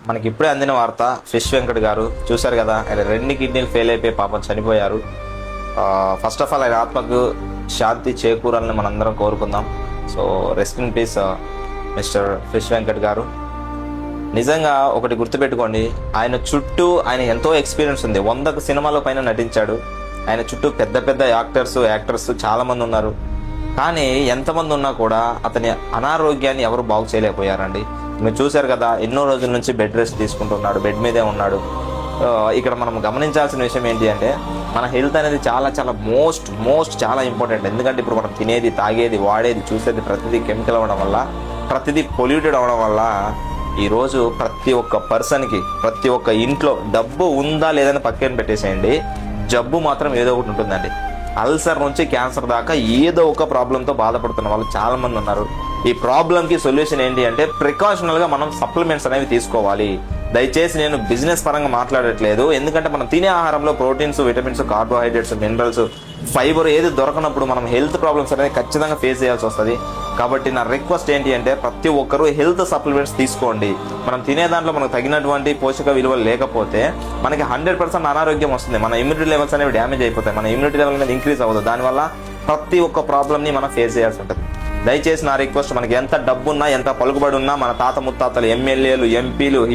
మనకి ఇప్పుడే అందిన వార్త, ఫిష్ వెంకట్ గారు చూశారు కదా, ఆయన 2 కిడ్నీలు ఫెయిల్ అయిపోయి పాపం చనిపోయారు. ఫస్ట్ ఆఫ్ ఆల్ ఆయన ఆత్మకు శాంతి చేకూరాలని మనందరం కోరుకుందాం. So rest in peace mister fish Venkat గారు. నిజంగా ఒకటి గుర్తుపెట్టుకోండి, ఆయన చుట్టూ ఆయన ఎంతో ఎక్స్పీరియన్స్ ఉంది. 100 సినిమాల పైన నటించాడు. ఆయన చుట్టూ పెద్ద పెద్ద యాక్టర్స్ చాలా మంది ఉన్నారు. కానీ ఎంతమంది ఉన్నా కూడా అతని అనారోగ్యాన్ని ఎవరు బాగు చేయలేకపోయారండి. మీరు చూశారు కదా, ఎన్నో రోజుల నుంచి బెడ్ రెస్ట్ తీసుకుంటున్నాడు, బెడ్ మీదే ఉన్నాడు. ఇక్కడ మనం గమనించాల్సిన విషయం ఏంటి అంటే, మన హెల్త్ అనేది చాలా చాలా మోస్ట్ చాలా ఇంపార్టెంట్. ఎందుకంటే ఇప్పుడు మనం తినేది, తాగేది, వాడేది, చూసేది ప్రతిదీ కెమికల్ అవ్వడం వల్ల, ప్రతిదీ పొల్యూటెడ్ అవ్వడం వల్ల ఈరోజు ప్రతి ఒక్క పర్సన్కి, ప్రతి ఒక్క ఇంట్లో డబ్బు ఉందా లేదని పక్కన పెట్టేసేయండి, జబ్బు మాత్రం ఏదో ఒకటి ఉంటుందండి. అల్సర్ నుంచి క్యాన్సర్ దాకా ఏదో ఒక ప్రాబ్లంతో బాధపడుతున్న వాళ్ళు చాలా మంది ఉన్నారు. ఈ ప్రాబ్లంకి సొల్యూషన్ ఏంటి అంటే, ప్రికాషనల్గా మనం సప్లిమెంట్స్ అనేవి తీసుకోవాలి. దయచేసి నేను బిజినెస్ పరంగా మాట్లాడట్లేదు. ఎందుకంటే మనం తినే ఆహారంలో proteins, vitamins, carbohydrates, minerals, fibre ఏది దొరకనప్పుడు మనం హెల్త్ ప్రాబ్లమ్స్ అనేది ఖచ్చితంగా ఫేస్ చేయాల్సి వస్తుంది. కాబట్టి నా రిక్వెస్ట్ ఏంటి అంటే, ప్రతి ఒక్కరూ హెల్త్ సప్లిమెంట్స్ తీసుకోండి. మనం తినే దాంట్లో మనకు తగినటువంటి పోషక విలువలు లేకపోతే మనకి 100% అనారోగ్యం వస్తుంది. మన ఇమ్యూనిటీ లెవెల్స్ అనేవి డ్యామేజ్ అయిపోతాయి. మన ఇమ్యూనిటీ లెవెల్ అనేది ఇంక్రీజ్ అవ్వదు. దానివల్ల ప్రతి ఒక్క ప్రాబ్లమ్ని మనం ఫేస్ చేయాల్సి ఉంటుంది. దయచేసి నా రిక్వెస్ట్, మనకి ఎంత డబ్బున్నా, ఎంత పలుకుబడి ఉన్నా, మన తాత ముత్తాతలు ఎమ్మెల్యేలు, ఎంపీలు,